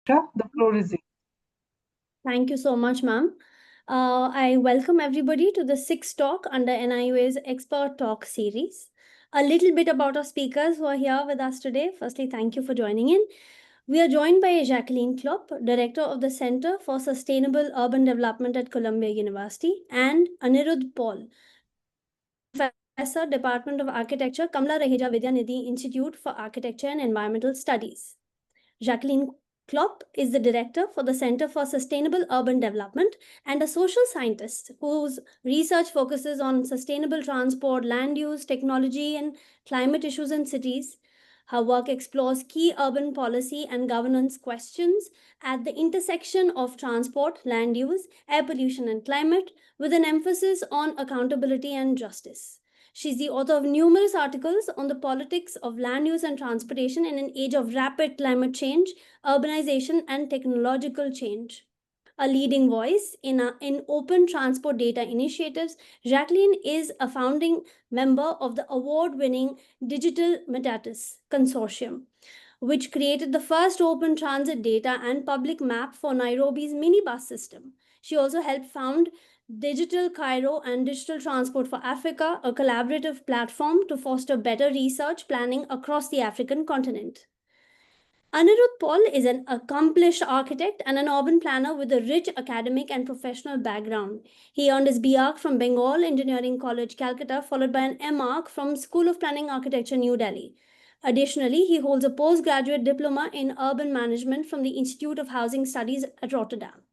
Aneerudha, the floor is yours. Thank you so much, ma'am. I welcome everybody to the sixth talk under NIUA's Expert Talk series. A little bit about our speakers who are here with us today. Firstly, thank you for joining in. We are joined by Jacqueline Klopp, Director of the Center for Sustainable Urban Development at Columbia University, and Aneerudha Paul, Professor, Department of Architecture, Kamla Raheja Vidyanidhi Institute for Architecture and Environmental Studies. Jacqueline Klopp is the director for the Center for Sustainable Urban Development and a social scientist whose research focuses on sustainable transport, land use, technology, and climate issues in cities. Her work explores key urban policy and governance questions at the intersection of transport, land use, air pollution, and climate, with an emphasis on accountability and justice. She's the author of numerous articles on the politics of land use and transportation in an age of rapid climate change, urbanization, and technological change. A leading voice in open transport data initiatives, Jacqueline is a founding member of the award-winning Digital Metatis Consortium, which created the first open transit data and public map for Nairobi's minibus system. She also helped found Digital Cairo and Digital Transport for Africa, a collaborative platform to foster better research planning across the African continent. Aneerudha Paul is an accomplished architect and an urban planner with a rich academic and professional background. He earned his B.Arch from Bengal Engineering College, Calcutta, followed by an M.Arch from School of Planning Architecture, New Delhi. Additionally, he holds a postgraduate diploma in urban management from the Institute of Housing Studies at Rotterdam.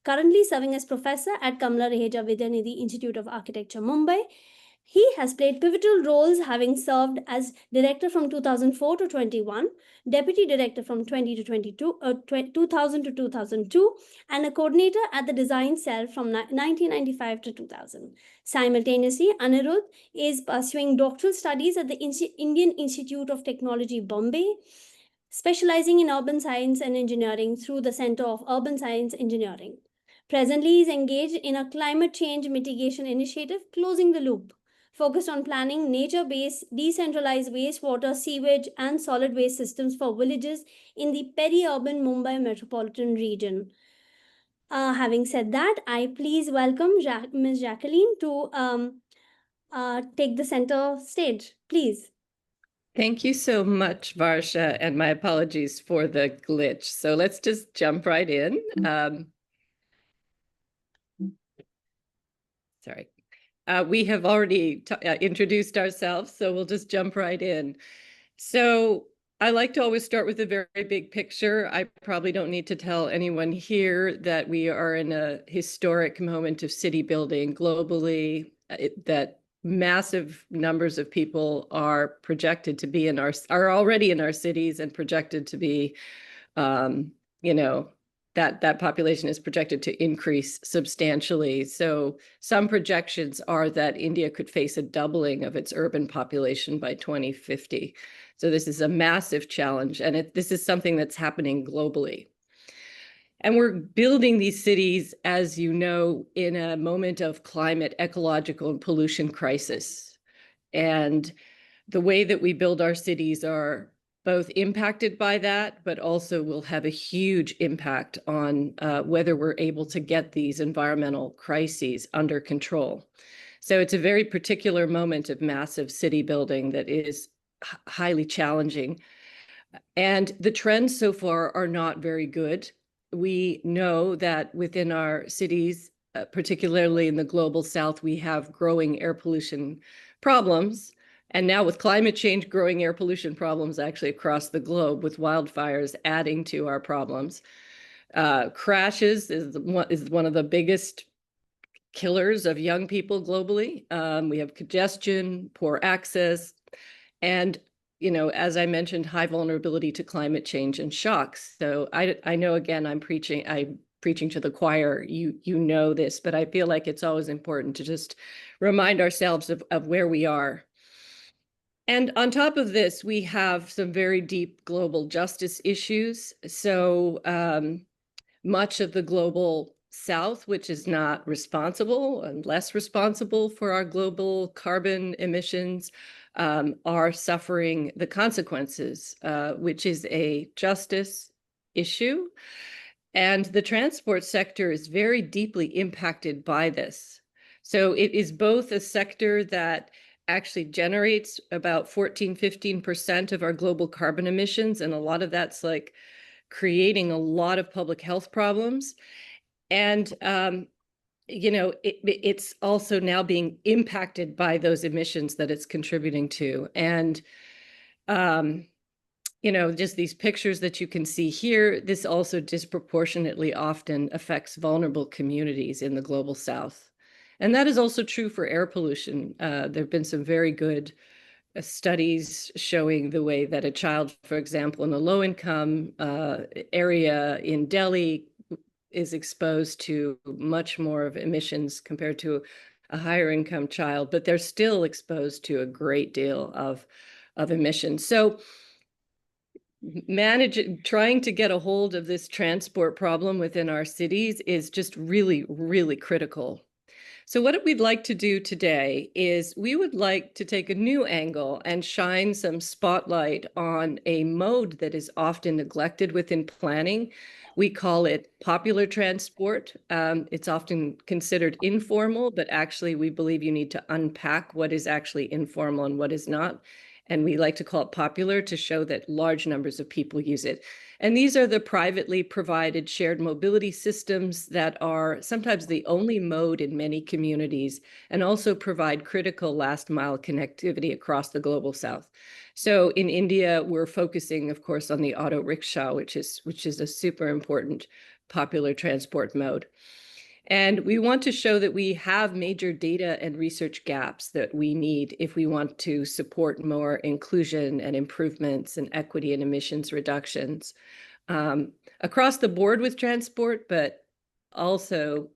Currently serving as professor at Kamla Raheja Vidyanidhi Institute of Architecture, Mumbai, he has played pivotal roles, having served as director from 2004 to 21, deputy director from 2000 to 2002, and a coordinator at the design cell from 1995 to 2000. Simultaneously, Aneerudha is pursuing doctoral studies at the Indian Institute of Technology, Bombay, specializing in urban science and engineering through the Center of Urban Science Engineering. Presently, he is engaged in a climate change mitigation initiative, Closing the Loop, focused on planning nature-based, decentralized wastewater, sewage, and solid waste systems for villages in the peri-urban Mumbai metropolitan region. Having said that, I please welcome Ms. Jacqueline to take the center stage. Please. Thank you so much, Varsha, and my apologies for the glitch. So let's just jump right in. Sorry. We have already introduced ourselves, so we'll just jump right in. So I like to always start with a very big picture. I probably don't need to tell anyone here that we are in a historic moment of city building globally, that massive numbers of people are projected to be are already in our cities and projected to be, that population is projected to increase substantially. So some projections are that India could face a doubling of its urban population by 2050. So this is a massive challenge, and this is something that's happening globally. And we're building these cities, as you know, in a moment of climate, ecological, and pollution crisis. And the way that we build our cities are both impacted by that, but also will have a huge impact on whether we're able to get these environmental crises under control. So it's a very particular moment of massive city building that is highly challenging. And the trends so far are not very good. We know that within our cities, particularly in the global south, we have growing air pollution problems. And now with climate change, growing air pollution problems actually across the globe, with wildfires adding to our problems. Crashes is one of the biggest killers of young people globally. We have congestion, poor access, and as I mentioned, high vulnerability to climate change and shocks. So I know, again, I'm preaching to the choir. You know this, but I feel like it's always important to just remind ourselves of where we are. And on top of this, we have some very deep global justice issues. So much of the global south, which is not responsible and less responsible for our global carbon emissions, are suffering the consequences, which is a justice issue. And the transport sector is very deeply impacted by this. So it is both a sector that actually generates about 14-15% of our global carbon emissions, and a lot of that's like creating a lot of public health problems. And it's also now being impacted by those emissions that it's contributing to. And just these pictures that you can see here, this also disproportionately often affects vulnerable communities in the global south. And that is also true for air pollution. There have been some very good studies showing the way that a child, for example, in a low-income area in Delhi is exposed to much more of emissions compared to a higher income child, but they're still exposed to a great deal of emissions. So trying to get a hold of this transport problem within our cities is just really, really critical. So what we'd like to do today is we would like to take a new angle and shine some spotlight on a mode that is often neglected within planning. We call it popular transport. It's often considered informal, but actually we believe you need to unpack what is actually informal and what is not. And we like to call it popular to show that large numbers of people use it. And these are the privately provided shared mobility systems that are sometimes the only mode in many communities and also provide critical last mile connectivity across the global south. So in India, we're focusing, of course, on the auto-rickshaw, which is a super important popular transport mode. And we want to show that we have major data and research gaps that we need if we want to support more inclusion and improvements in equity and emissions reductions across the board with transport, but also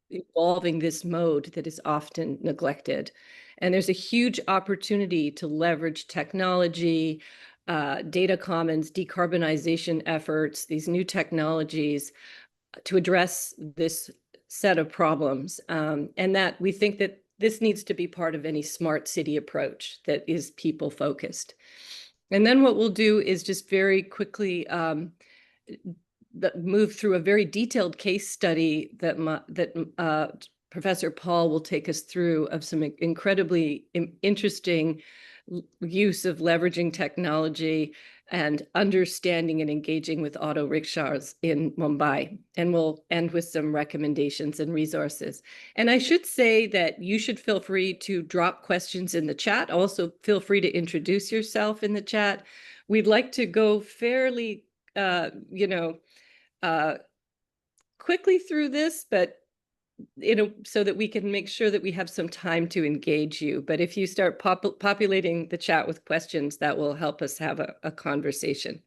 evolving this mode that is often neglected. And there's a huge opportunity to leverage technology, data commons, decarbonization efforts, these new technologies to address this set of problems, and that we think that this needs to be part of any smart city approach that is people focused. And then what we'll do is just very quickly move through a very detailed case study that Professor Paul will take us through of some incredibly interesting use of leveraging technology and understanding and engaging with auto rickshaws in Mumbai. And we'll end with some recommendations and resources. And I should say that you should feel free to drop questions in the chat. Also, feel free to introduce yourself in the chat. We'd like to go fairly, quickly through this, but so that we can make sure that we have some time to engage you. But if you start populating the chat with questions, that will help us have a conversation.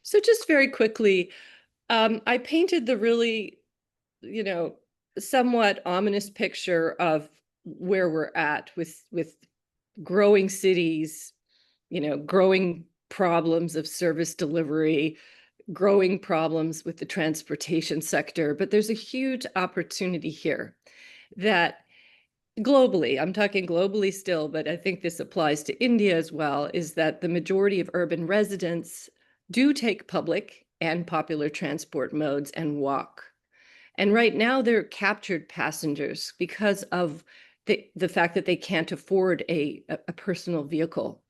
So just very quickly, I painted the really, somewhat ominous picture of where we're at with growing cities, growing problems of service delivery, growing problems with the transportation sector, but there's a huge opportunity here that globally, I'm talking globally still, but I think this applies to India as well, is that the majority of urban residents do take public and popular transport modes and walk. And right now they're captured passengers because of the fact that they can't afford a personal vehicle.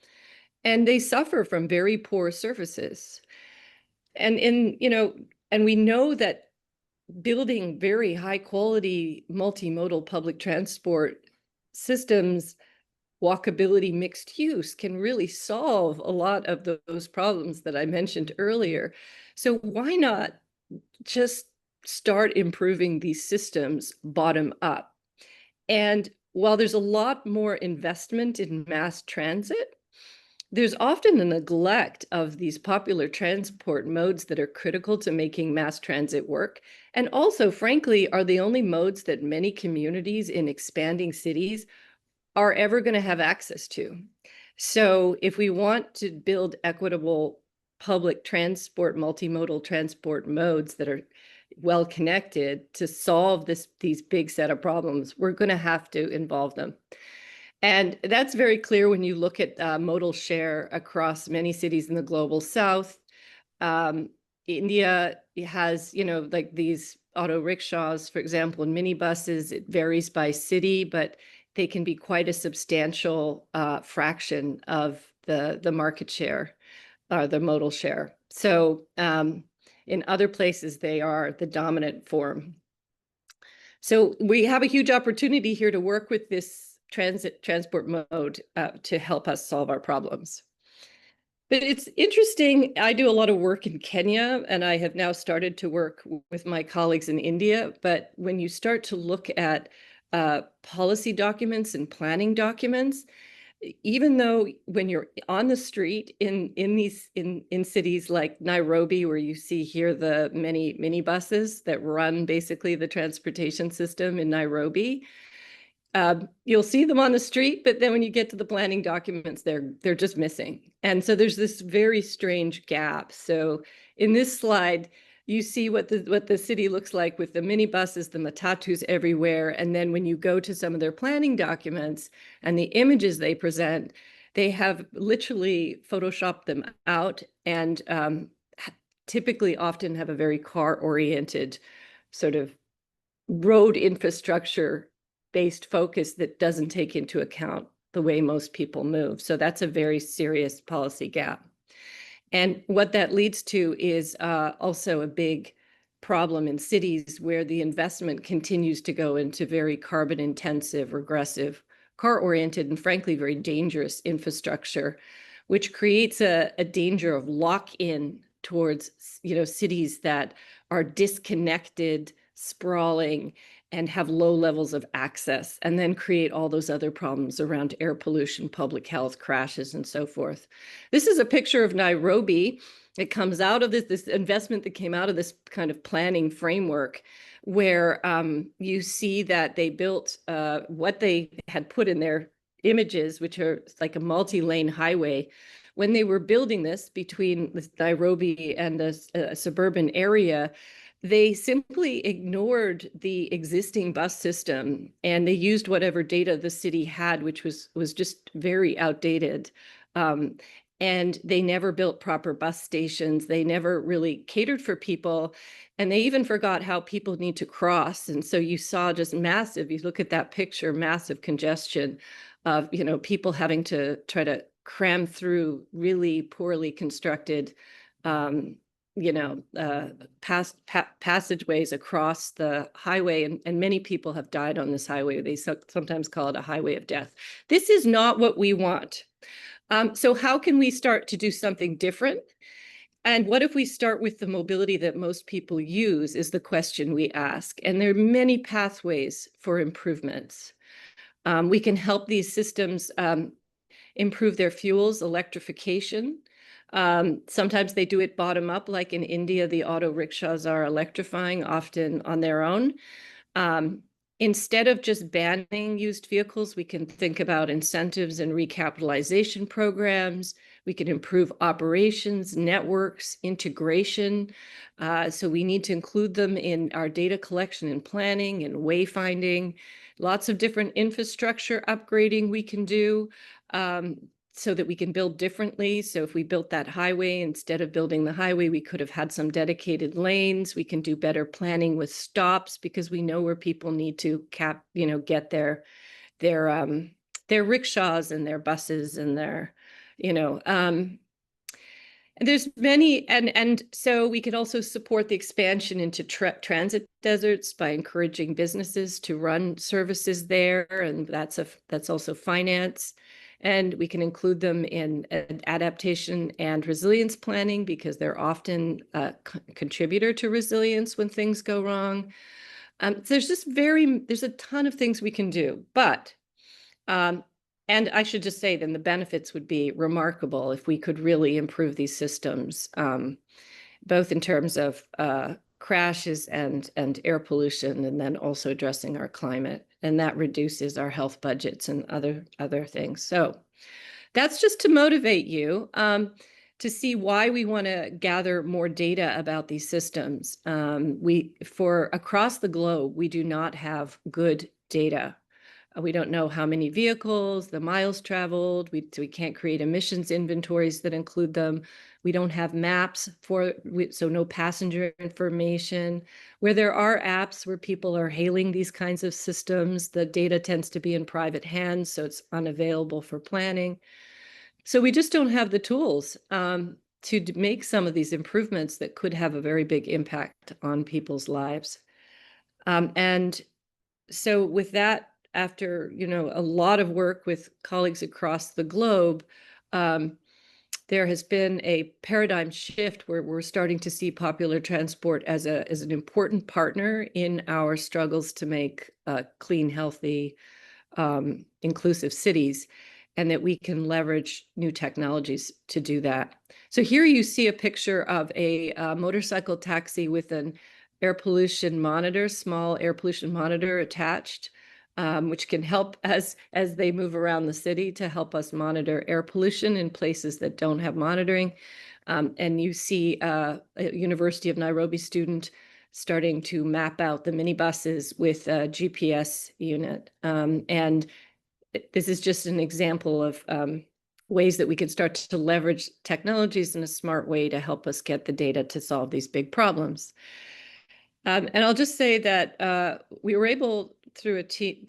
And they suffer from very poor services. And we know that building very high quality multimodal public transport systems, walkability, mixed use can really solve a lot of those problems that I mentioned earlier. So why not just start improving these systems bottom up? And while there's a lot more investment in mass transit, there's often a neglect of these popular transport modes that are critical to making mass transit work, and also, frankly, are the only modes that many communities in expanding cities are ever going to have access to. So if we want to build equitable public transport, multimodal transport modes that are well connected to solve these big set of problems, we're going to have to involve them. And that's very clear when you look at modal share across many cities in the global south. India has, like these auto rickshaws, for example, and minibuses. It varies by city, but they can be quite a substantial fraction of the market share, the modal share. So in other places, they are the dominant form. So we have a huge opportunity here to work with this transport mode to help us solve our problems. But it's interesting. I do a lot of work in Kenya, and I have now started to work with my colleagues in India. But when you start to look at policy documents and planning documents, even though when you're on the street in cities like Nairobi, where you see here the many minibuses that run basically the transportation system in Nairobi, you'll see them on the street, but then when you get to the planning documents, they're just missing. And so there's this very strange gap. So in this slide, you see what the city looks like with the minibuses, the matatus everywhere. And then when you go to some of their planning documents and the images they present, they have literally photoshopped them out and typically often have a very car-oriented sort of road infrastructure based focus that doesn't take into account the way most people move. So that's a very serious policy gap. And what that leads to is also a big problem in cities where the investment continues to go into very carbon intensive, regressive, car-oriented, and frankly, very dangerous infrastructure, which creates a danger of lock-in towards, cities that are disconnected, sprawling, and have low levels of access, and then create all those other problems around air pollution, public health, crashes, and so forth. This is a picture of Nairobi. It comes out of this investment that came out of this kind of planning framework, where you see that they built what they had put in their images, which are like a multi-lane highway. When they were building this between Nairobi and a suburban area, they simply ignored the existing bus system and they used whatever data the city had, which was just very outdated. And they never built proper bus stations. They never really catered for people. And they even forgot how people need to cross. And so you saw just massive, you look at that picture, massive congestion of, people having to try to cram through really poorly constructed passageways across the highway, and many people have died on this highway. They sometimes call it a highway of death. This is not what we want. So how can we start to do something different? And what if we start with the mobility that most people use is the question we ask. And there are many pathways for improvements. We can help these systems improve their fuels, electrification. Sometimes they do it bottom up, like in India, the auto rickshaws are electrifying, often on their own. Instead of just banning used vehicles, we can think about incentives and recapitalization programs. We can improve operations, networks, integration. So we need to include them in our data collection and planning and wayfinding. Lots of different infrastructure upgrading we can do. So that we can build differently. So if we built that highway, instead of building the highway, we could have had some dedicated lanes. We can do better planning with stops because we know where people need to get their rickshaws and their buses and their, and there's many, and so we could also support the expansion into transit deserts by encouraging businesses to run services there, and that's also finance. And we can include them in adaptation and resilience planning because they're often a contributor to resilience when things go wrong. There's a ton of things we can do, but, and I should just say then the benefits would be remarkable if we could really improve these systems, both in terms of crashes and air pollution, and then also addressing our climate, and that reduces our health budgets and other things. So that's just to motivate you to see why we want to gather more data about these systems. For across the globe, we do not have good data We don't know how many vehicles, the miles traveled. So we can't create emissions inventories that include them. We don't have maps so no passenger information. Where there are apps where people are hailing these kinds of systems, the data tends to be in private hands, so it's unavailable for planning. So we just don't have the tools to make some of these improvements that could have a very big impact on people's lives. And so with that, after a lot of work with colleagues across the globe, there has been a paradigm shift where we're starting to see popular transport as an important partner in our struggles to make clean, healthy, inclusive cities, and that we can leverage new technologies to do that. So here you see a picture of a motorcycle taxi with an air pollution monitor, small air pollution monitor attached, which can help as they move around the city to help us monitor air pollution in places that don't have monitoring. And you see a University of Nairobi student starting to map out the minibuses with a GPS unit. And this is just an example of ways that we can start to leverage technologies in a smart way to help us get the data to solve these big problems. And I'll just say that we were able, through a team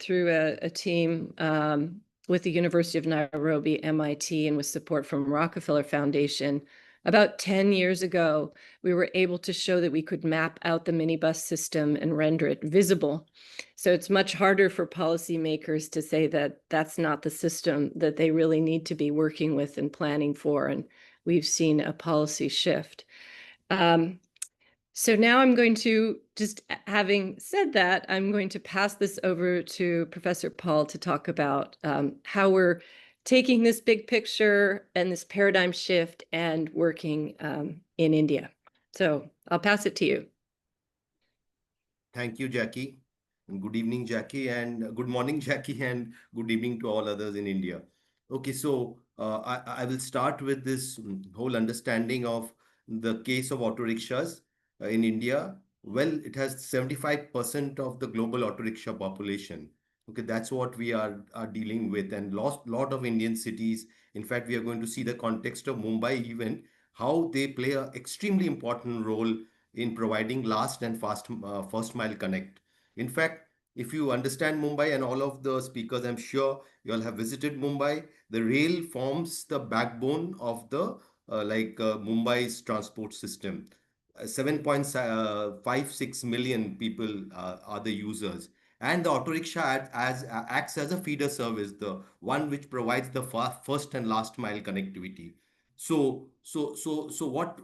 with the University of Nairobi, MIT, and with support from Rockefeller Foundation, about 10 years ago, we were able to show that we could map out the minibus system and render it visible. So it's much harder for policymakers to say that that's not the system that they really need to be working with and planning for. And we've seen a policy shift. So now I'm going to, just having said that, I'm going to pass this over to Professor Paul to talk about how we're taking this big picture and this paradigm shift and working in India. So I'll pass it to you. Thank you, Jackie. And good evening, Jackie, and good morning, Jackie, and good evening to all others in India. Okay, so I will start with this whole understanding of the case of auto rickshaws in India. Well, it has 75% of the global auto rickshaw population. Okay, that's what we are dealing with, and lot of Indian cities. In fact, we are going to see the context of Mumbai even, how they play an extremely important role in providing last and first mile connect. In fact, if you understand Mumbai, and all of the speakers, I'm sure you all have visited Mumbai, the rail forms the backbone of the Mumbai's transport system. 7.56 million people are the users. And the auto rickshaw acts as a feeder service, the one which provides the first and last mile connectivity. So what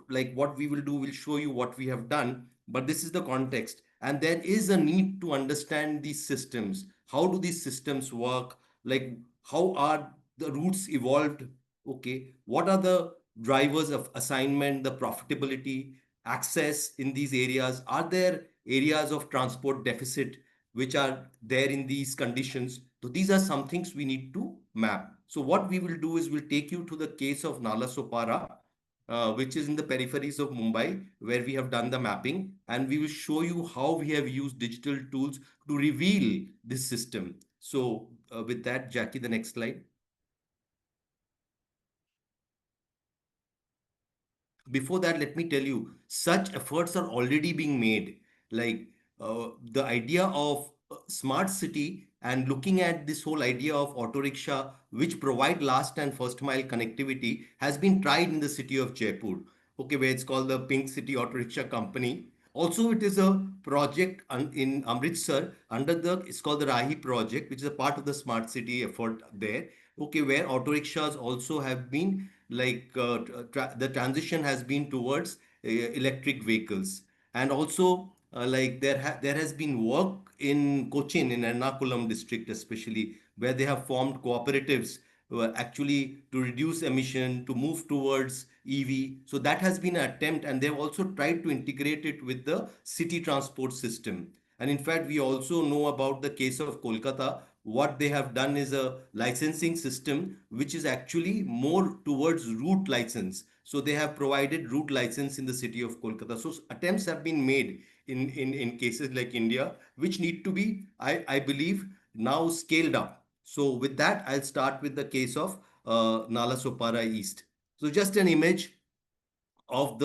we will do, we'll show you what we have done, but this is the context. And there is a need to understand these systems. How do these systems work? Like, how are the routes evolved? Okay. What are the drivers of assignment, the profitability, access in these areas? Are there areas of transport deficit which are there in these conditions? So these are some things we need to map. So what we will do is we'll take you to the case of Nallasopara, which is in the peripheries of Mumbai, where we have done the mapping, and we will show you how we have used digital tools to reveal this system. So with that, Jackie, the next slide. Before that, let me tell you, such efforts are already being made. Like the idea of smart city and looking at this whole idea of auto rickshaw, which provide last and first mile connectivity, has been tried in the city of Jaipur. Okay, where it's called the Pink City Auto Rickshaw Company. Also, it is a project in Amritsar under it's called the Rahi project, which is a part of the smart city effort there. Okay, where auto rickshaws also have been the transition has been towards electric vehicles. And also there has been work in Cochin, in Ernakulam district especially, where they have formed cooperatives actually to reduce emission, to move towards EV. So that has been an attempt, and they've also tried to integrate it with the city transport system. And in fact, we also know about the case of Kolkata. What they have done is a licensing system which is actually more towards route license. So they have provided route license in the city of Kolkata. So attempts have been made in cases like India, which need to be, I believe, now scaled up. So with that, I'll start with the case of Nallasopara East. So just an image of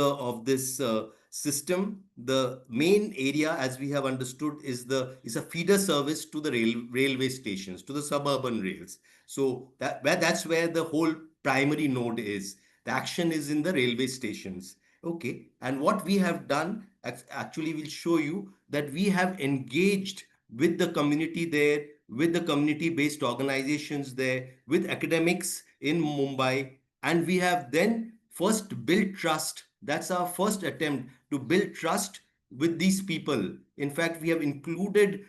this system. The main area, as we have understood, is a feeder service to the railway stations, to the suburban rails. So that's where the whole primary node is. The action is in the railway stations. Okay, and what we have done actually will show you that we have engaged with the community there, with the community based organizations there, with academics in Mumbai, and we have then first build trust. That's our first attempt to build trust with these people. In fact, we have included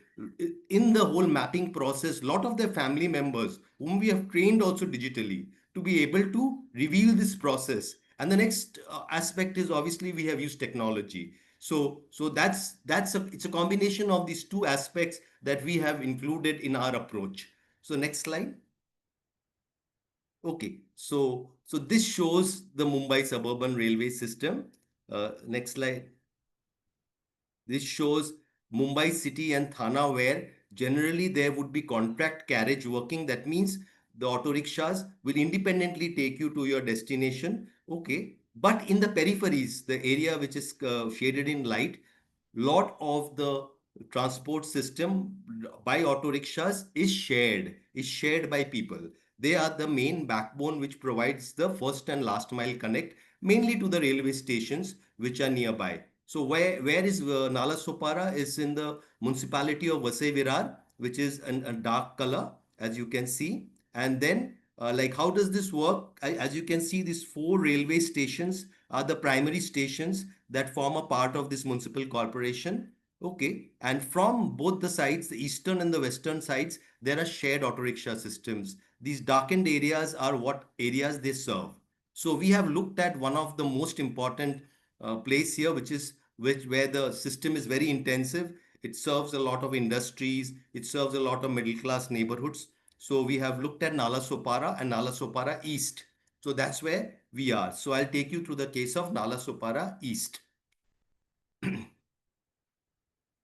in the whole mapping process a lot of their family members whom we have trained also digitally to be able to reveal this process. And the next aspect is obviously we have used technology. So it's a combination of these two aspects that we have included in our approach. So next slide. Okay, so this shows the Mumbai suburban railway system. Next slide. This shows Mumbai city and Thana where generally there would be contract carriage working. That means the auto rickshaws will independently take you to your destination. Okay, but in the peripheries, the area which is shaded in light, lot of the transport system by auto rickshaws is shared by people. They are the main backbone which provides the first and last mile connect mainly to the railway stations which are nearby. So where is Nallasopara is in the municipality of Vasai Virar, which is a dark color as you can see. And then like how does this work? As you can see, these four railway stations are the primary stations that form a part of this municipal corporation. Okay, and from both the sides, the eastern and the western sides, there are shared auto rickshaw systems. These darkened areas are what areas they serve. So we have looked at one of the most important place here, which where the system is very intensive. It serves a lot of industries. It serves a lot of middle class neighborhoods. So we have looked at Nallasopara and Nallasopara East. So that's where we are. So I'll take you through the case of Nallasopara East.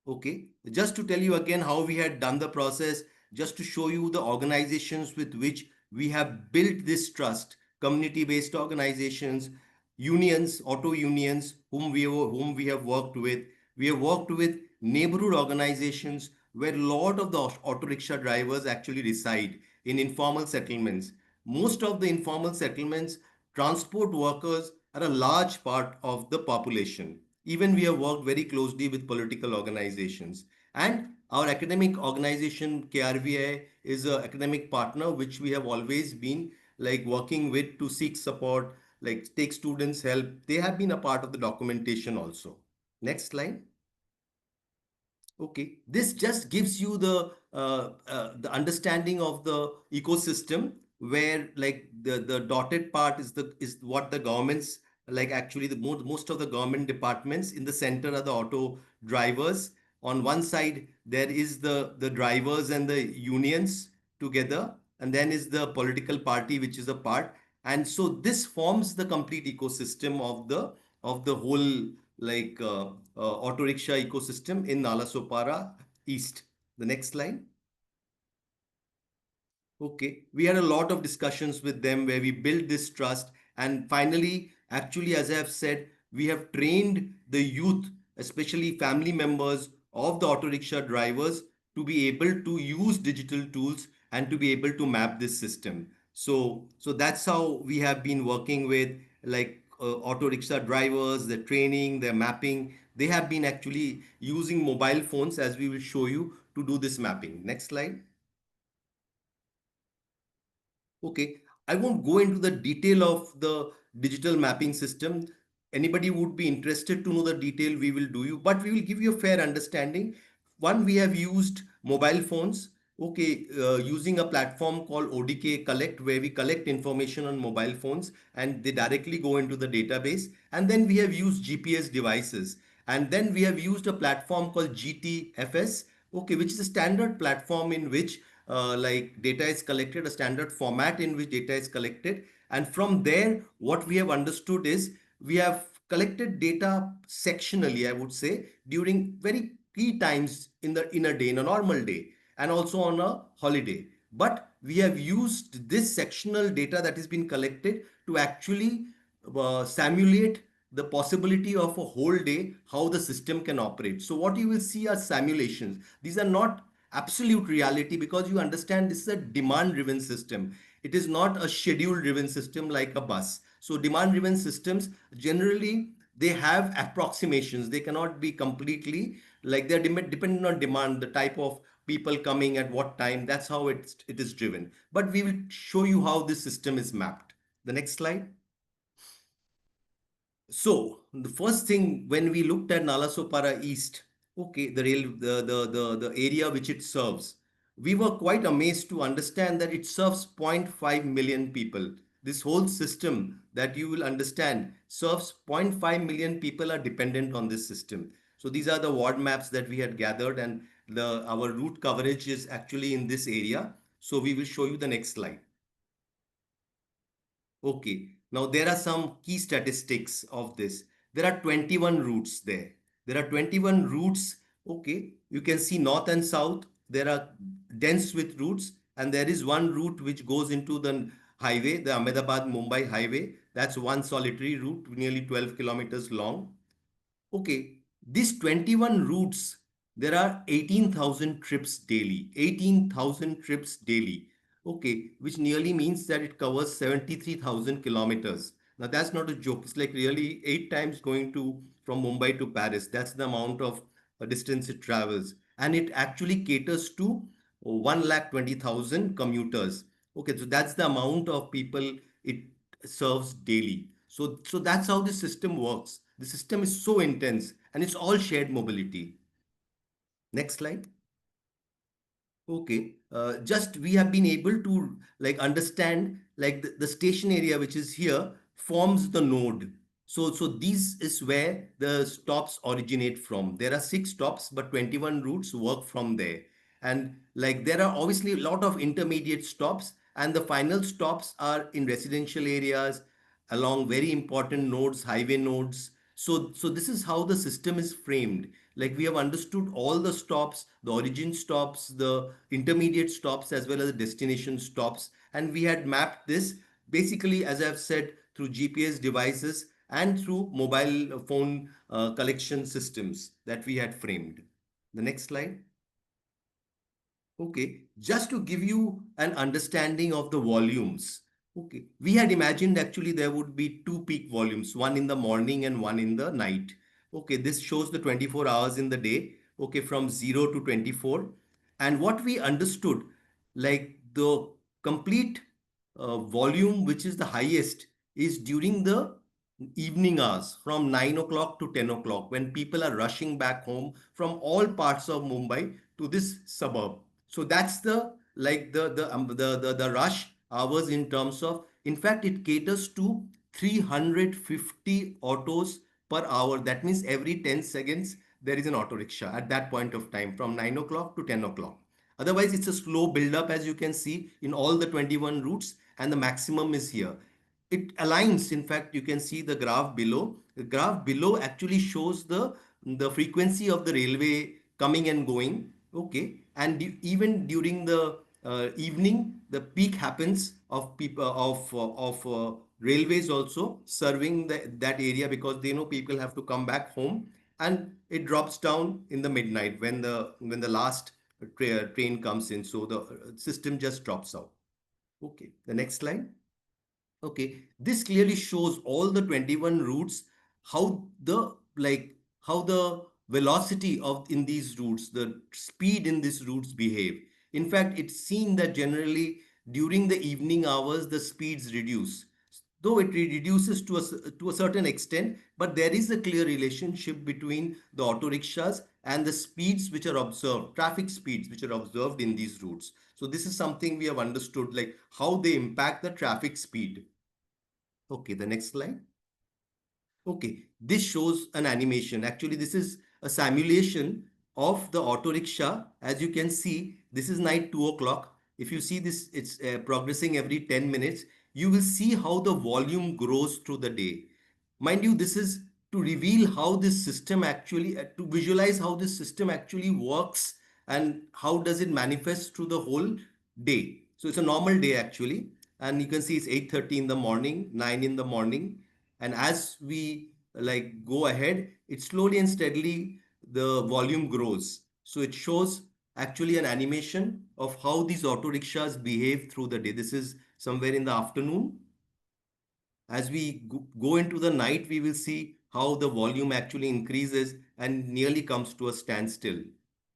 Okay, just to tell you again how we had done the process, just to show you the organizations with which we have built this trust, community-based organizations, unions, auto unions, whom we have worked with. We have worked with neighborhood organizations where a lot of the auto rickshaw drivers actually reside in informal settlements. Most of the informal settlements, transport workers are a large part of the population. Even we have worked very closely with political organizations. And our academic organization, KRVI, is an academic partner which we have always been like working with to seek support, like take students' help. They have been a part of the documentation also. Next slide. Okay, this just gives you the understanding of the ecosystem where like the dotted part is what the governments like actually the most of the government departments in the center are the auto drivers. On one side there is the drivers and the unions together, and then is the political party which is a part, and so this forms the complete ecosystem of the whole like auto rickshaw ecosystem in Nallasopara East. The next slide. Okay, we had a lot of discussions with them where we built this trust. And finally, actually, as I have said, we have trained the youth, especially family members of the auto rickshaw drivers, to be able to use digital tools and to be able to map this system. So that's how we have been working with like auto rickshaw drivers, their training, their mapping. They have been actually using mobile phones, as we will show you, to do this mapping. Next slide. Okay, I won't go into the detail of the digital mapping system. Anybody would be interested to know the detail, we will do you, but we will give you a fair understanding. One, we have used mobile phones, okay, using a platform called ODK Collect, where we collect information on mobile phones and they directly go into the database. And then we have used GPS devices. And then we have used a platform called GTFS, okay, which is a standard platform in which like data is collected, a standard format in which data is collected. And from there, what we have understood is we have collected data sectionally, I would say, during very key times in a day, in a normal day. and also on a holiday. But we have used this sectional data that has been collected to actually simulate the possibility of a whole day, how the system can operate. So what you will see are simulations. These are not absolute reality, because you understand this is a demand driven system. It is not a schedule driven system like a bus. So demand driven systems generally, they have approximations. They cannot be completely, like, they're dependent on demand, the type of people coming at what time. That's how it is driven. But we will show you how this system is mapped. The next slide. So the first thing, when we looked at Nallasopara East, okay, the area which it serves, we were quite amazed to understand that it serves 0.5 million people. This whole system, that you will understand, serves 0.5 million people are dependent on this system. So these are the ward maps that we had gathered, and our route coverage is actually in this area. So we will show you the next slide. Okay, now there are some key statistics of this. There are 21 routes there. There are 21 routes. Okay, you can see north and south. There are dense with routes, and there is one route which goes into the highway, the Ahmedabad Mumbai highway. That's one solitary route, nearly 12 kilometers long. Okay, these 21 routes, there are 18,000 trips daily. 18,000 trips daily. Okay, which nearly means that it covers 73,000 kilometers. Now that's not a joke. It's like really 8 times going to from Mumbai to Paris. That's the amount of distance it travels. And it actually caters to 1,20,000 commuters. Okay, so that's the amount of people it serves daily. So that's how the system works. The system is so intense, and it's all shared mobility. Next slide. Okay, just we have been able to like understand, like the station area which is here forms the node. So this is where the stops originate from. There are 6 stops, but 21 routes work from there. And like there are obviously a lot of intermediate stops, and the final stops are in residential areas, along very important nodes, highway nodes. So this is how the system is framed. Like we have understood all the stops, the origin stops, the intermediate stops, as well as the destination stops. And we had mapped this basically, as I've said, through GPS devices and through mobile phone collection systems that we had framed. The next slide. Okay, just to give you an understanding of the volumes. Okay, we had imagined actually there would be 2 peak volumes, one in the morning and one in the night. Okay, this shows the 24 hours in the day, okay, from 0 to 24. And what we understood, like the complete volume which is the highest is during the evening hours from 9 o'clock to 10 o'clock, when people are rushing back home from all parts of Mumbai to this suburb. So that's the like the rush hours in terms of, in fact, it caters to 350 autos per hour. That means every 10 seconds there is an auto rickshaw at that point of time from 9 o'clock to 10 o'clock. Otherwise, it's a slow build up, as you can see in all the 21 routes, and the maximum is here. It aligns. In fact, you can see the graph below. The graph below actually shows the frequency of the railway coming and going. Okay, and even during the evening, the peak happens of people of railways also serving that area, because they know people have to come back home, and it drops down in the midnight when the last train comes in. So the system just drops out. Okay, the next slide. Okay, this clearly shows all the 21 routes, how the like how the velocity of in these routes, the speed in these routes behave. In fact, it's seen that generally during the evening hours the speeds reduce. Though it reduces to a certain extent, but there is a clear relationship between the auto rickshaws and the speeds which are observed, traffic speeds which are observed in these routes. So this is something we have understood, like how they impact the traffic speed. Okay, the next slide. Okay, this shows an animation. Actually, this is a simulation of the auto rickshaw. As you can see, this is night 2 o'clock. If you see this, it's progressing every 10 minutes. You will see how the volume grows through the day. Mind you, this is to reveal how this system actually, to visualize how this system actually works and how does it manifest through the whole day. So it's a normal day actually, and you can see it's 8:30 in the morning, 9 in the morning, and as we like go ahead, it slowly and steadily the volume grows. So it shows actually an animation of how these auto rickshaws behave through the day. This is somewhere in the afternoon. As we go into the night, we will see how the volume actually increases and nearly comes to a standstill.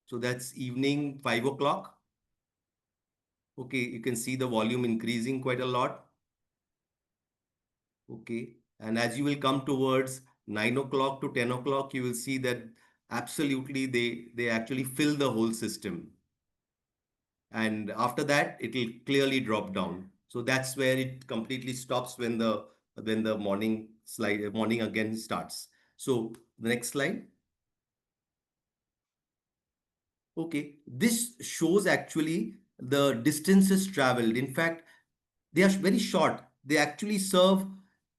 So that's evening 5 o'clock. Okay, you can see the volume increasing quite a lot. Okay, and as you will come towards 9 o'clock to 10 o'clock, you will see that absolutely they actually fill the whole system. And after that, it will clearly drop down. So that's where it completely stops when the morning again starts. So the next slide. Okay, this shows actually the distances traveled. In fact, they are very short. They actually serve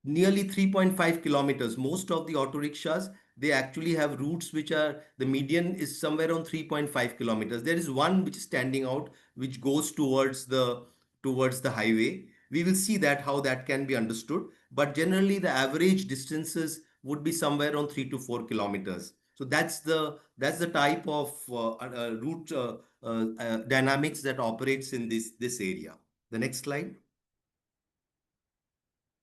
nearly 3.5 kilometers. Most of the auto rickshaws, they actually have routes which are the median is somewhere on 3.5 kilometers. There is one which is standing out, which goes towards the highway. We will see that how that can be understood. But generally, the average distances would be somewhere on 3 to 4 kilometers. So that's the type of route dynamics that operates in this area. The next slide.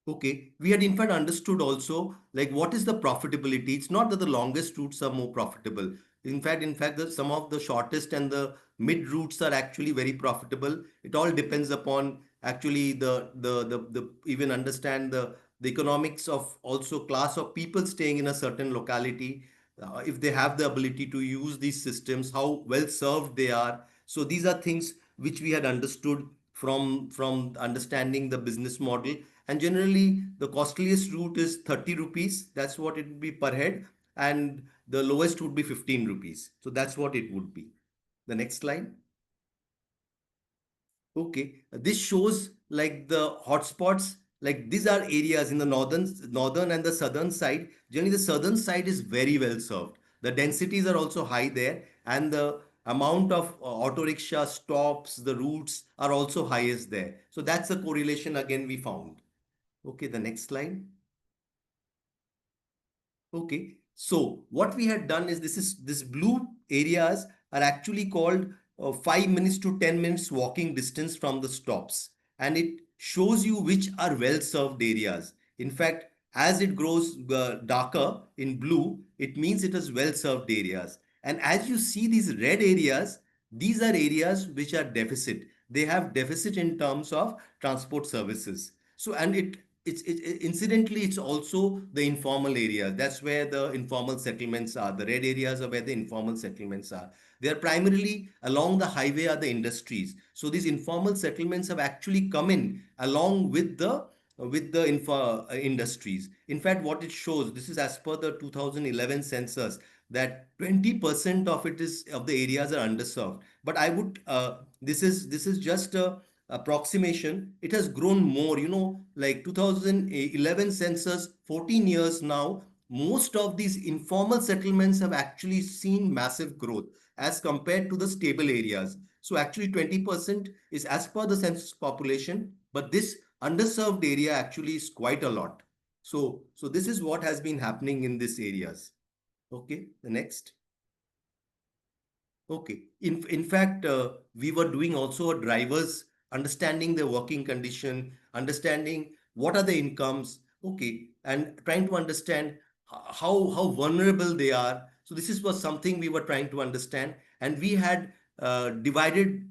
Okay, we had in fact understood also like what is the profitability. It's not that the longest routes are more profitable. In fact, some of the shortest and the mid routes are actually very profitable. It all depends upon actually the even understand the economics of also class of people staying in a certain locality. If they have the ability to use these systems, how well served they are. So these are things which we had understood from understanding the business model. And generally, the costliest route is 30 rupees. That's what it would be per head. And the lowest would be 15 rupees. So that's what it would be. The next slide. Okay, this shows like the hotspots. Like these are areas in the northern and the southern side. Generally, the southern side is very well served. The densities are also high there, and the amount of auto rickshaw stops, the routes are also highest there. So that's a correlation again we found. Okay, the next slide. Okay, so what we had done is this blue areas are actually called 5 minutes to 10 minutes walking distance from the stops, and it shows you which are well served areas. In fact, as it grows darker in blue, it means it is well served areas. And as you see these red areas, these are areas which are deficit. They have deficit in terms of transport services. So, and incidentally, it's also the informal areas. That's where the informal settlements are. The red areas are where the informal settlements are. They are primarily along the highway are the industries. So these informal settlements have actually come in along with the industries. In fact, what it shows, this is as per the 2011 census, that 20% of it is of the areas are underserved. But I would this is just a approximation. It has grown more, like 2011 census, 14 years now. Most of these informal settlements have actually seen massive growth as compared to the stable areas. So actually 20% is as per the census population, but this underserved area actually is quite a lot. So this is what has been happening in these areas. Okay, the next. Okay. In fact, we were doing also a drivers understanding their working condition, understanding what are the incomes, okay, and trying to understand how vulnerable they are. So was something we were trying to understand, and we had divided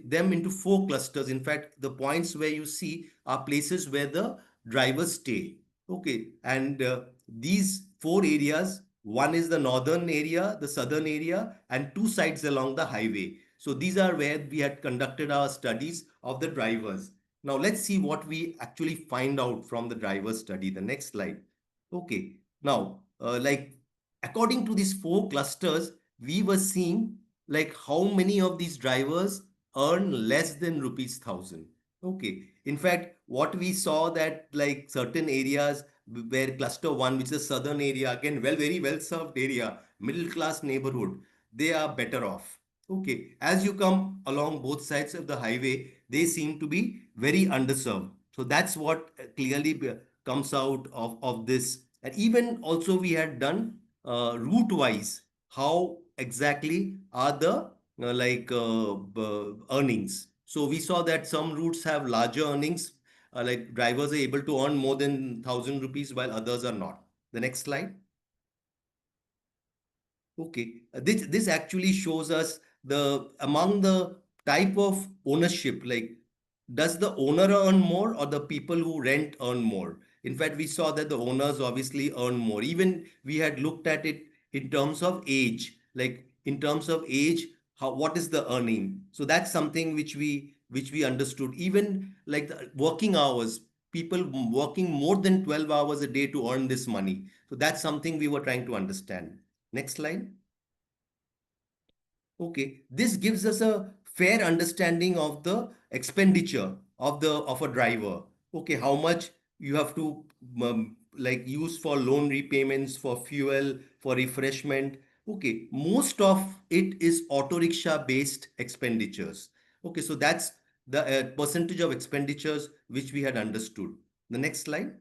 them into four clusters. In fact, the points where you see are places where the drivers stay. Okay, and these four areas, one is the northern area, the southern area, and two sides along the highway. So these are where we had conducted our studies of the drivers. Now let's see what we actually find out from the driver study. The next slide. Okay. Now, like according to these four clusters, we were seeing like how many of these drivers earn less than rupees 1,000. Okay. In fact, what we saw that like certain areas where cluster one, which is the southern area, again, very well served area, middle class neighborhood, they are better off. Okay, as you come along both sides of the highway, they seem to be very underserved. So that's what clearly comes out of this. And even also we had done route wise, how exactly are the earnings. So we saw that some routes have larger earnings, like drivers are able to earn more than 1,000 rupees while others are not. The next slide. Okay, this actually shows us the among the type of ownership, like does the owner earn more or the people who rent earn more? In fact, we saw that the owners obviously earn more. Even we had looked at it in terms of age, like in terms of age, how what is the earning? So that's something which we understood. Even like the working hours, people working more than 12 hours a day to earn this money. So that's something we were trying to understand. Next slide. Okay, this gives us a fair understanding of the expenditure of a driver. Okay, how much you have to like use for loan repayments, for fuel, for refreshment. Okay, most of it is auto rickshaw based expenditures. Okay, so that's the percentage of expenditures which we had understood. The next slide.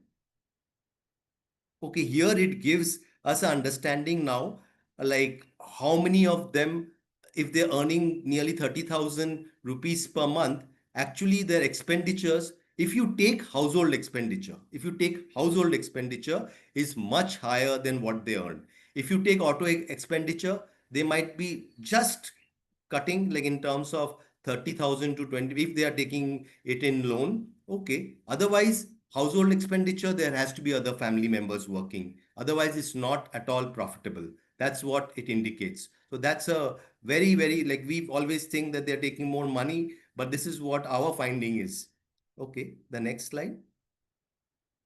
Okay, here it gives us an understanding now, like how many of them, if they're earning nearly 30,000 rupees per month, actually their expenditures, if you take household expenditure is much higher than what they earn. If you take auto expenditure, they might be just cutting like in terms of 30,000 to 20 if they are taking it in loan. Okay, otherwise household expenditure, there has to be other family members working, otherwise it's not at all profitable. That's what it indicates. So that's a very like we always think that they're taking more money, but this is what our finding is. Okay, the next slide.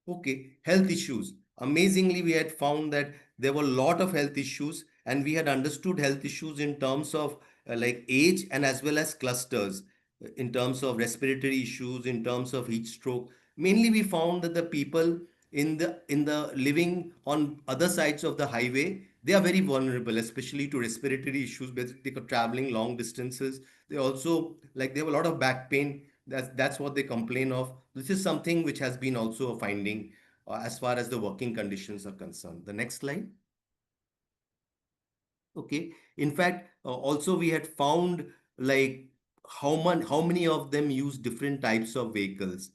Okay, health issues. Amazingly, we had found that there were a lot of health issues, and we had understood health issues in terms of like age and as well as clusters, in terms of respiratory issues, in terms of heat stroke. Mainly, we found that the people in the living on other sides of the highway, they are very vulnerable, especially to respiratory issues because they are traveling long distances. They also like they have a lot of back pain. That's what they complain of. This is something which has been also a finding as far as the working conditions are concerned. The next slide. Okay. In fact, also we had found like how many of them use different types of vehicles.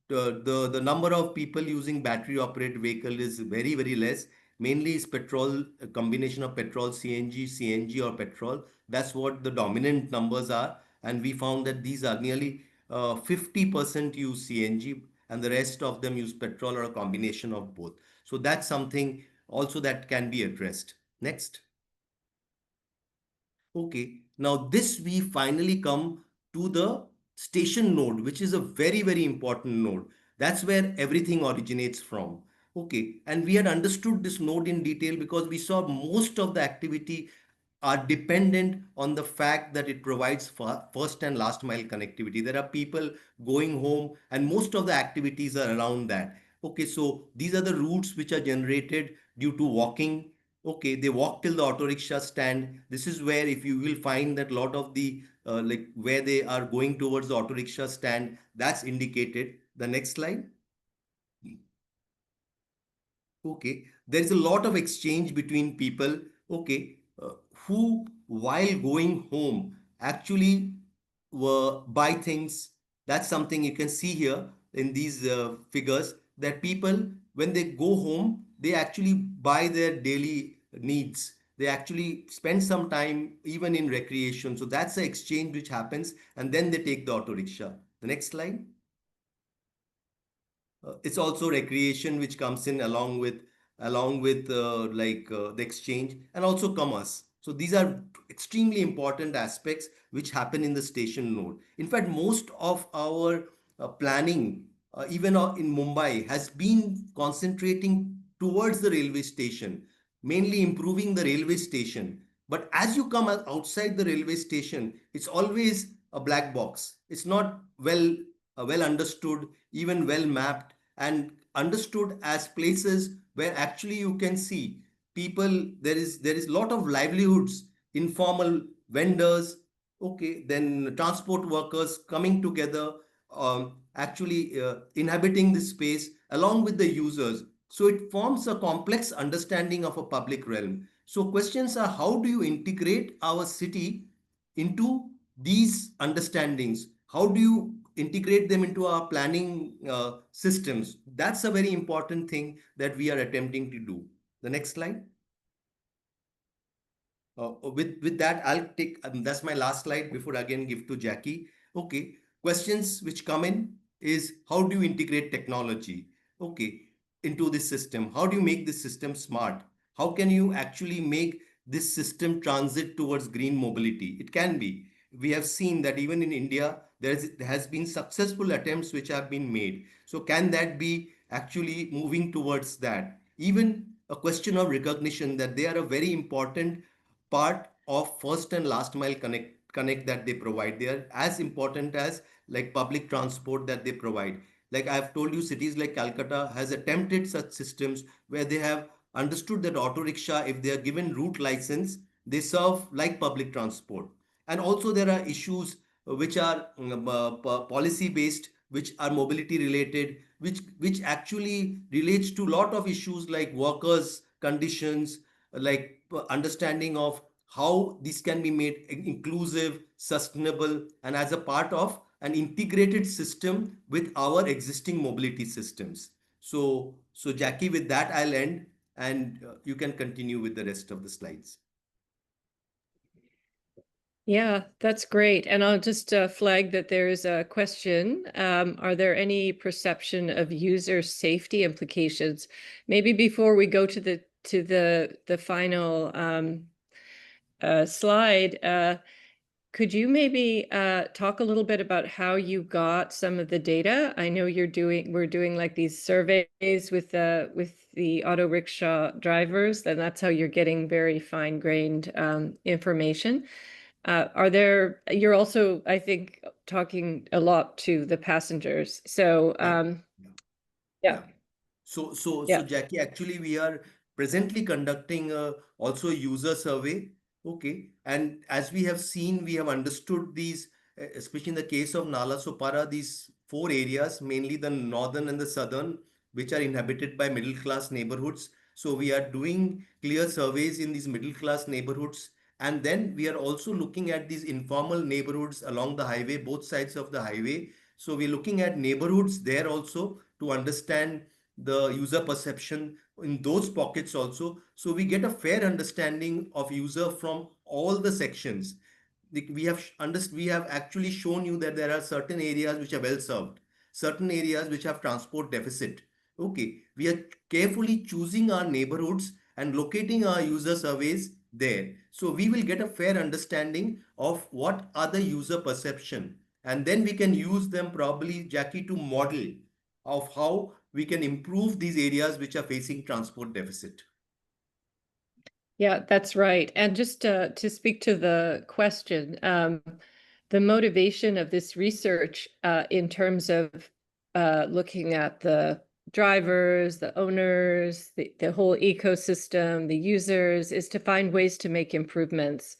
The number of people using battery operated vehicle is very less. Mainly is petrol, a combination of petrol, CNG or petrol. That's what the dominant numbers are. And we found that these are nearly 50% use CNG and the rest of them use petrol or a combination of both. So that's something also that can be addressed. Next. Okay, now this we finally come to the station node, which is a very important node. That's where everything originates from. Okay, and we had understood this node in detail because we saw most of the activity are dependent on the fact that it provides first and last mile connectivity. There are people going home, and most of the activities are around that. Okay, so these are the routes which are generated due to walking. Okay, they walk till the auto rickshaw stand. This is where if you will find that lot of the like where they are going towards the auto rickshaw stand, that's indicated. The next slide. Okay, there is a lot of exchange between people. Okay, who while going home actually buy things. That's something you can see here in these figures. That people when they go home, they actually buy their daily needs. They actually spend some time even in recreation. So that's the exchange which happens, and then they take the auto rickshaw. The next slide. It's also recreation which comes in along with the exchange and also commerce. So these are extremely important aspects which happen in the station node. In fact, most of our planning even in Mumbai has been concentrating towards the railway station, mainly improving the railway station. But as you come outside the railway station, it's always a black box. It's not well understood, even well mapped and understood as places where actually you can see people. There is lot of livelihoods, informal vendors, Okay, then transport workers coming together, actually inhabiting this space along with the users. So it forms a complex understanding of a public realm. So questions are, how do you integrate our city into these understandings? How do you integrate them into our planning systems? That's a very important thing that we are attempting to do. The next slide. With that, I'll take that's my last slide before again give to Jackie. Okay, questions which come in is, how do you integrate technology? Okay, into this system. How do you make this system smart? How can you actually make this system transit towards green mobility? It can be. We have seen that even in India, there has been successful attempts which have been made. So can that be actually moving towards that? Even a question of recognition that they are a very important part of first and last mile connect that they provide. They are as important as like public transport that they provide. Like I've told you, cities like Calcutta has attempted such systems where they have understood that auto rickshaw, if they are given route license, they serve like public transport. And also there are issues which are policy based, which are mobility related, which actually relates to lot of issues like workers conditions, like understanding of how this can be made inclusive, sustainable, and as a part of an integrated system with our existing mobility systems. So Jackie, with that I'll end, and you can continue with the rest of the slides. Yeah, that's great. And I'll just flag that there is a question. Are there any perception of user safety implications? Maybe before we go to the final slide, could you maybe talk a little bit about how you got some of the data? I know we're doing like these surveys with the auto rickshaw drivers, and that's how you're getting very fine-grained information. You're also, I think, talking a lot to the passengers. So, Yeah. yeah, Yeah. So yeah. Jackie, actually, we are presently conducting also a user survey. Okay. And as we have seen, we have understood these, especially in the case of Nallasopara, these four areas, mainly the northern and the southern, which are inhabited by middle class neighborhoods. So we are doing clear surveys in these middle class neighborhoods. And then we are also looking at these informal neighborhoods along the highway, both sides of the highway. So we're looking at neighborhoods there also to understand the user perception in those pockets also. So we get a fair understanding of user from all the sections. We have actually shown you that there are certain areas which are well served, certain areas which have transport deficit. Okay, we are carefully choosing our neighborhoods and locating our user surveys there. So we will get a fair understanding of what are the user perception, and then we can use them probably, Jackie, to model of how we can improve these areas which are facing transport deficit. Yeah, that's right. And just to speak to the question, the motivation of this research in terms of looking at the drivers, the owners, the whole ecosystem, the users, is to find ways to make improvements.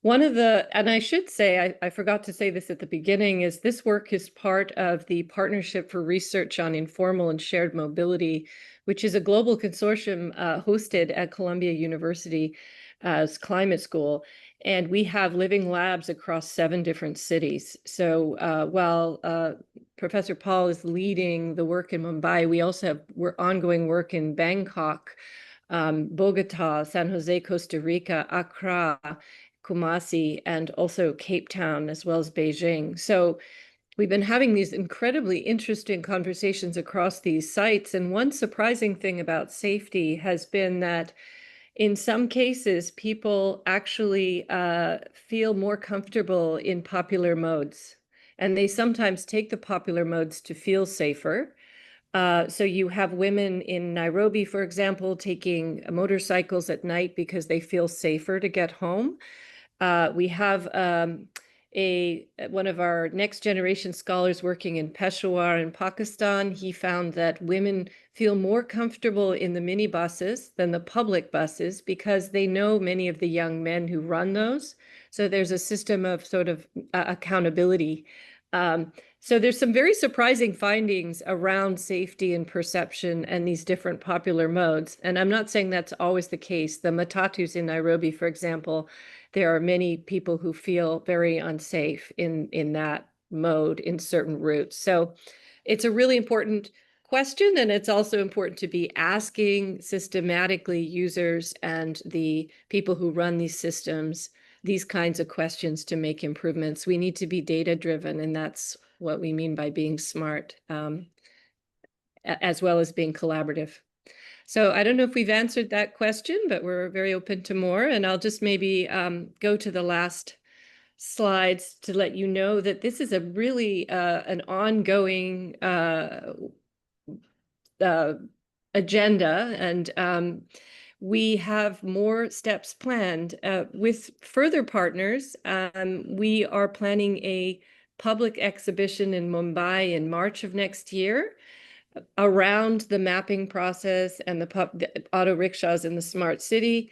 And I should say, I forgot to say this at the beginning, is this work is part of the Partnership for Research on Informal and Shared Mobility, which is a global consortium hosted at Columbia University as Climate School. And we have living labs across 7 different cities. So while Professor Paul is leading the work in Mumbai, we also have ongoing work in Bangkok, Bogota, San Jose, Costa Rica, Accra, Kumasi, and also Cape Town, as well as Beijing. So we've been having these incredibly interesting conversations across these sites. And one surprising thing about safety has been that in some cases, people actually feel more comfortable in popular modes. And they sometimes take the popular modes to feel safer. So you have women in Nairobi, for example, taking motorcycles at night because they feel safer to get home. We have one of our next generation scholars working in Peshawar in Pakistan. He found that women feel more comfortable in the minibuses than the public buses because they know many of the young men who run those. So there's a system of sort of accountability. So there's some very surprising findings around safety and perception and these different popular modes. And I'm not saying that's always the case. The matatus in Nairobi, for example, there are many people who feel very unsafe in that mode in certain routes. So it's a really important question, and it's also important to be asking systematically users and the people who run these systems these kinds of questions to make improvements. We need to be data-driven, and that's what we mean by being smart, as well as being collaborative. So I don't know if we've answered that question, but we're very open to more. And I'll just maybe go to the last slides to let you know that this is a really an ongoing agenda, and we have more steps planned with further partners. We are planning a public exhibition in Mumbai in March of next year around the mapping process and the auto rickshaws in the smart city.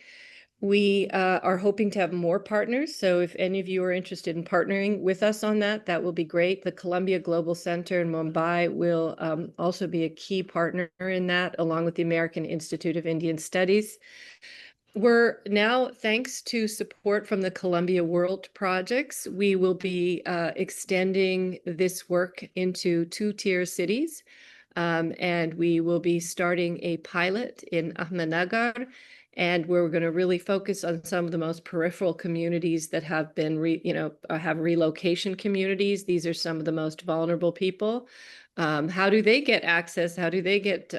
We are hoping to have more partners. So if any of you are interested in partnering with us on that, that will be great. The Columbia Global Center in Mumbai will also be a key partner in that, along with the American Institute of Indian Studies. We're now, thanks to support from the Columbia World Projects, we will be extending this work into 2-tier cities. And we will be starting a pilot in Ahmednagar, and we're going to really focus on some of the most peripheral communities that have been, have relocation communities. These are some of the most vulnerable people. How do they get access? How do they get,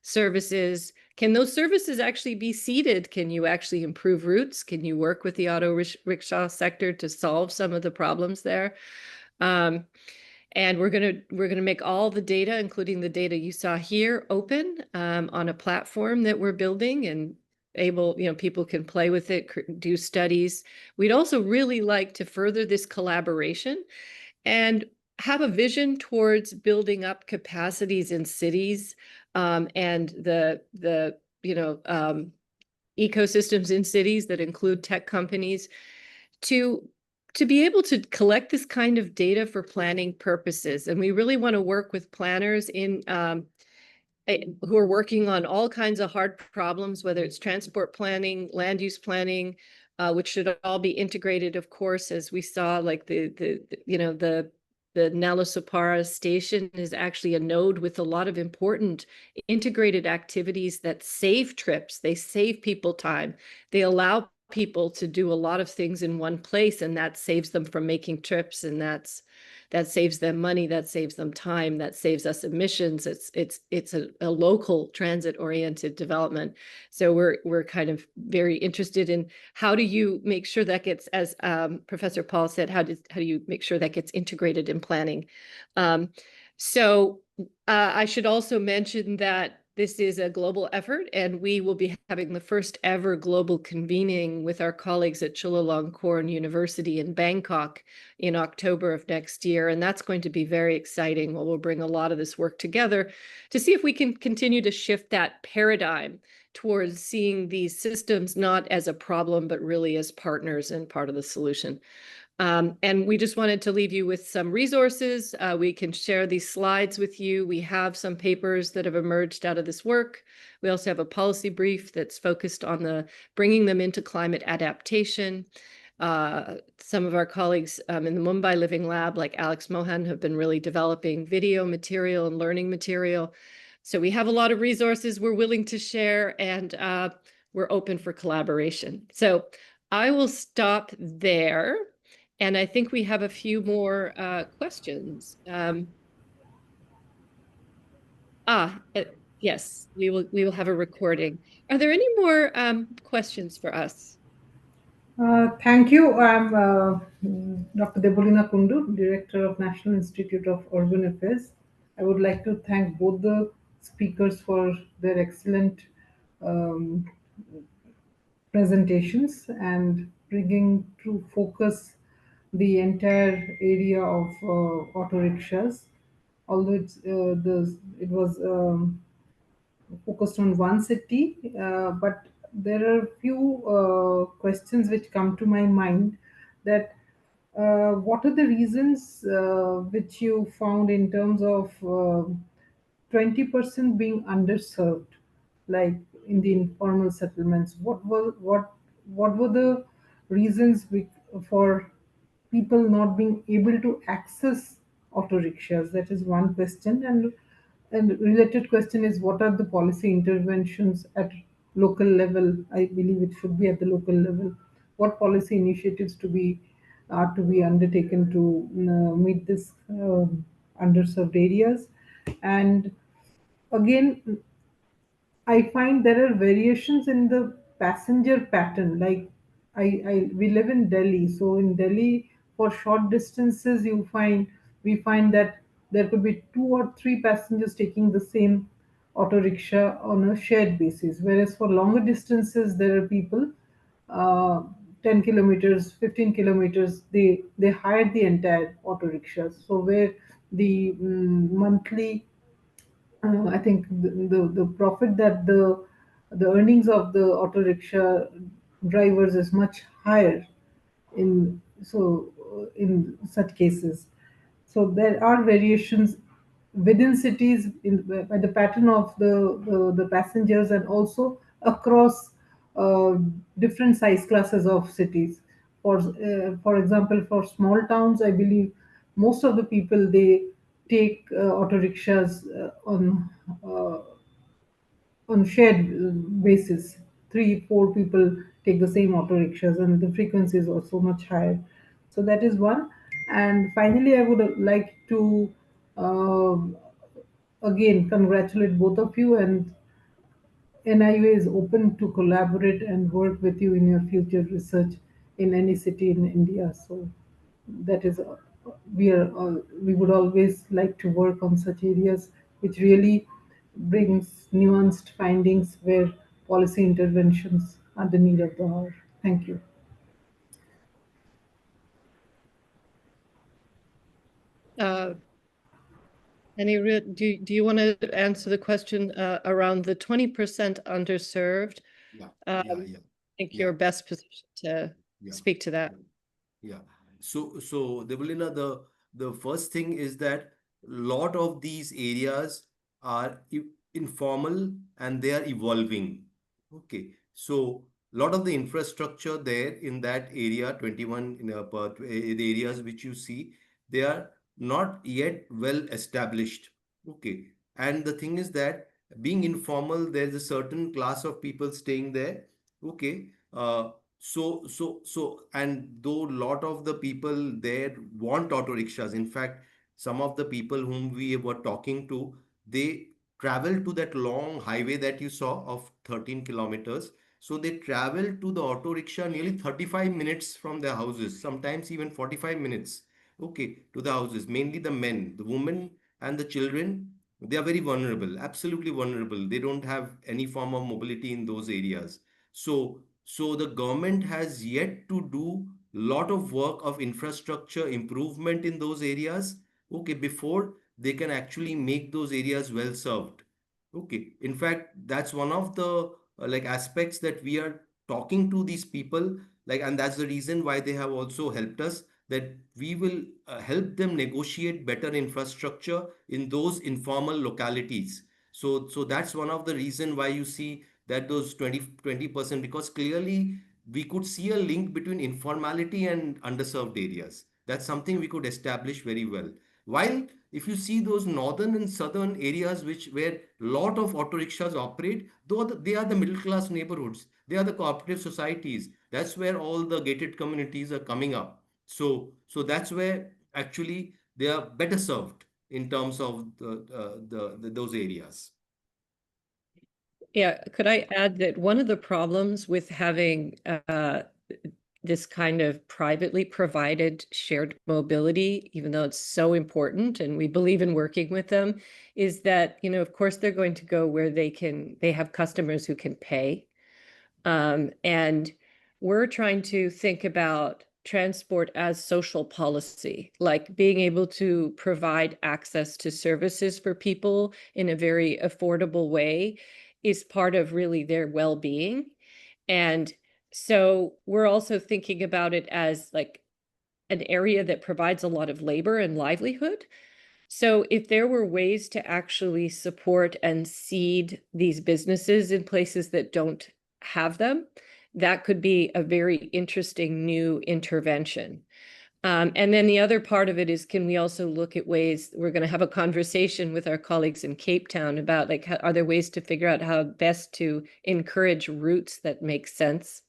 services? Can those services actually be seeded? Can you actually improve routes? Can you work with the auto rickshaw sector to solve some of the problems there? And we're gonna make all the data, including the data you saw here, open on a platform that we're building, and people can play with it, do studies. We'd also really like to further this collaboration and have a vision towards building up capacities in cities and the ecosystems in cities that include tech companies to be able to collect this kind of data for planning purposes. And we really want to work with planners who are working on all kinds of hard problems, whether it's transport planning, land use planning, which should all be integrated, of course, as we saw, like the Nallasopara station is actually a node with a lot of important integrated activities that save trips. They save people time. They allow people to do a lot of things in one place, and that saves them from making trips, and that saves them money, that saves them time, that saves us emissions. It's a local transit oriented development. So we're kind of very interested in how do you make sure that gets, as Professor Paul said, how do you make sure that gets integrated in planning? So I should also mention that this is a global effort, and we will be having the first ever global convening with our colleagues at Chulalongkorn University in Bangkok in October of next year. And that's going to be very exciting. We'll bring a lot of this work together to see if we can continue to shift that paradigm towards seeing these systems not as a problem, but really as partners and part of the solution. And we just wanted to leave you with some resources. We can share these slides with you. We have some papers that have emerged out of this work. We also have a policy brief that's focused on bringing them into climate adaptation. Some of our colleagues in the Mumbai Living Lab, like Alex Mohan, have been really developing video material and learning material. So we have a lot of resources we're willing to share, and we're open for collaboration. So I will stop there. And I think we have a few more questions. Yes, we will have a recording. Are there any more questions for us? Thank you. I'm Dr. Debolina Kundu, Director of National Institute of Urban Affairs. I would like to thank both the speakers for their excellent presentations and bringing to focus the entire area of auto rickshaws. Although it was focused on one city, but there are few questions which come to my mind, that what are the reasons which you found in terms of 20% being underserved, like in the informal settlements? What were the reasons for people not being able to access auto rickshaws? That is one question. And related question is, what are the policy interventions at local level? I believe it should be at the local level. What policy initiatives to be undertaken to meet this underserved areas? And again, I find there are variations in the passenger pattern. Like we live in Delhi, so in Delhi, for short distances, we find that there could be two or three passengers taking the same auto rickshaw on a shared basis. Whereas for longer distances, there are people, uh, 10 kilometers, 15 kilometers, they hire the entire auto rickshaws. So where the monthly, I think the profit that the earnings of the auto rickshaw drivers is much higher in such cases. So there are variations within cities by the pattern of the passengers, and also across uh, different size classes of cities. For example, for small towns, I believe most of the people, they take auto rickshaws uh, on shared basis. 3 4 people take the same auto rickshaws, and the frequency is also much higher. So that is one. And finally, I would like to um again congratulate both of you, and NIUA is open to collaborate and work with you in your future research in any city in India. So that is, we would always like to work on such areas which really brings nuanced findings where policy interventions are the need of the hour. Thank you. Aneerudha, do you want to answer the question around the 20% underserved? Yeah, I yeah, think yeah, you're best positioned to yeah. speak to that. Yeah. So Devalina, the first thing is that lot of these areas are informal and they are evolving. Okay. So lot of the infrastructure there in that area, 21 in the areas which you see, they are not yet well established. Okay. And the thing is that being informal, there's a certain class of people staying there. Okay. And though lot of the people there want auto rickshaws, in fact, some of the people whom we were talking to, they travel to that long highway that you saw of 13 kilometers. So they travel to the auto rickshaw nearly 35 minutes from their houses, sometimes even 45 minutes. Okay, to the houses, mainly the men, the women, and the children. They are very vulnerable, absolutely vulnerable. They don't have any form of mobility in those areas. So the government has yet to do lot of work of infrastructure improvement in those areas, okay, before they can actually make those areas well served. Okay. In fact, that's one of the like aspects that we are talking to these people, like, and that's the reason why they have also helped us, that we will help them negotiate better infrastructure in those informal localities. So that's one of the reason why you see that those 20%, because clearly we could see a link between informality and underserved areas. That's something we could establish very well. While if you see those northern and southern areas which where lot of auto rickshaws operate, though they are the middle class neighborhoods, they are the cooperative societies. That's where all the gated communities are coming up. So that's where actually they are better served in terms of those areas. Yeah, could I add that one of the problems with having this kind of privately provided shared mobility, even though it's so important and we believe in working with them, is that, of course, they're going to go where they have customers who can pay. And we're trying to think about transport as social policy, like being able to provide access to services for people in a very affordable way is part of really their well-being. And so we're also thinking about it as like an area that provides a lot of labor and livelihood. So if there were ways to actually support and seed these businesses in places that don't have them, that could be a very interesting new intervention. And then the other part of it is, can we also look at ways, we're going to have a conversation with our colleagues in Cape Town about like, are there ways to figure out how best to encourage routes that make sense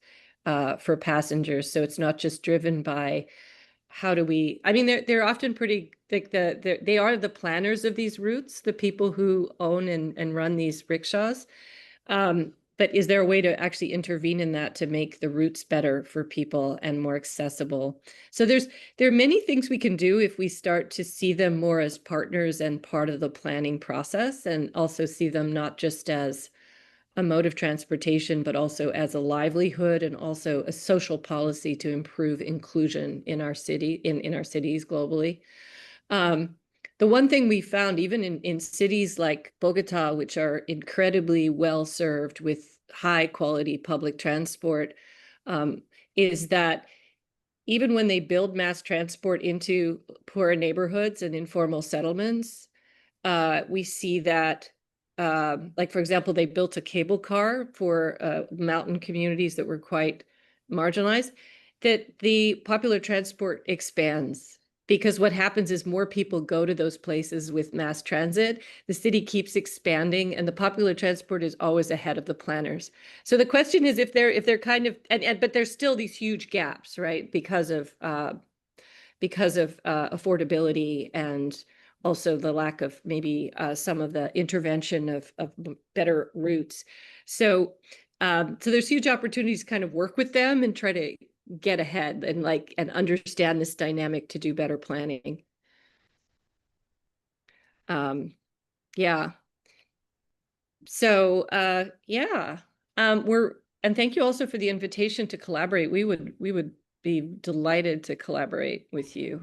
for passengers? So it's not just driven by how do we, I mean, they're often pretty, like they are the planners of these routes, the people who own and run these rickshaws. But is there a way to actually intervene in that to make the routes better for people and more accessible? So there are many things we can do if we start to see them more as partners and part of the planning process, and also see them not just as a mode of transportation, but also as a livelihood and also a social policy to improve inclusion in our city, in our cities globally. The one thing we found, even in cities like Bogota, which are incredibly well served with high quality public transport, is that even when they build mass transport into poorer neighborhoods and informal settlements, we see that, like, for example, they built a cable car for mountain communities that were quite marginalized, that the popular transport expands. Because what happens is more people go to those places with mass transit, the city keeps expanding, and the popular transport is always ahead of the planners. So the question is if they're kind of, but there's still these huge gaps, right? Because of affordability and also the lack of maybe some of the intervention of better routes. So there's huge opportunities to kind of work with them and try to get ahead and understand this dynamic to do better planning. Yeah. So yeah, and thank you also for the invitation to collaborate. We would be delighted to collaborate with you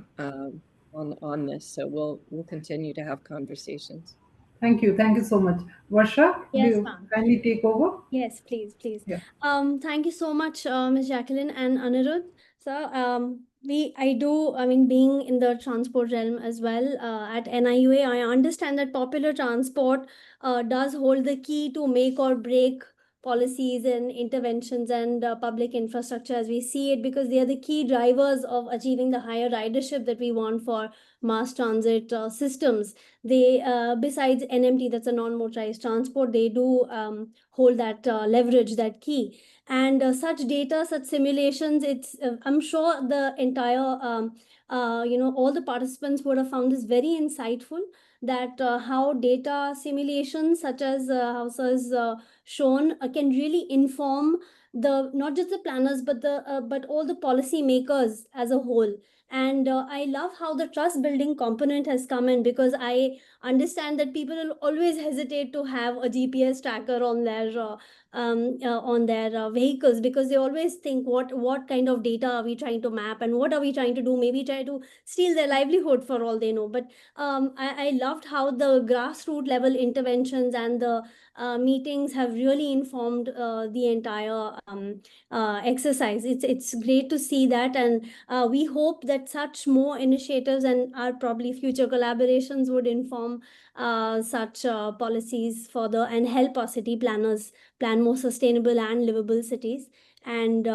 on this. So we'll continue to have conversations. Thank you so much. Varsha, do Yes, you ma'am. kindly take over? Yes, please, please. Yeah. Thank you so much, Ms. Jacqueline and Aneerudha. So, I mean, being in the transport realm as well, at NIUA, I understand that popular transport does hold the key to make or break policies and interventions and public infrastructure as we see it, because they are the key drivers of achieving the higher ridership that we want for mass transit systems. They, besides NMT, that's a non-motorized transport, they do hold that leverage, that key. And such data, such simulations, it's I'm sure the entire all the participants would have found this very insightful, that how data simulations such as has shown can really inform the, not just the planners, but the but all the policy makers as a whole. And I love how the trust building component has come in, because I understand that people will always hesitate to have a GPS tracker on their vehicles, because they always think what kind of data are we trying to map and what are we trying to do, maybe try to steal their livelihood for all they know. But I loved how the grassroots level interventions and the meetings have really informed the entire exercise. It's great to see that, and we hope that such more initiatives and our probably future collaborations would inform such policies further and help our city planners plan more sustainable and livable cities. And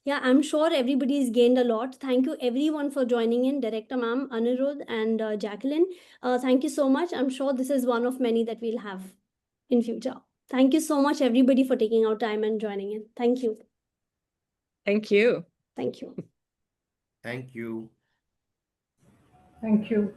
yeah, I'm sure everybody's gained a lot. Thank you everyone for joining in, Director Ma'am, Aneerudha, and Jacqueline. Thank you so much. I'm sure this is one of many that we'll have in future. Thank you so much, everybody, for taking out time and joining in. Thank you. Thank you. Thank you. Thank you. Thank you.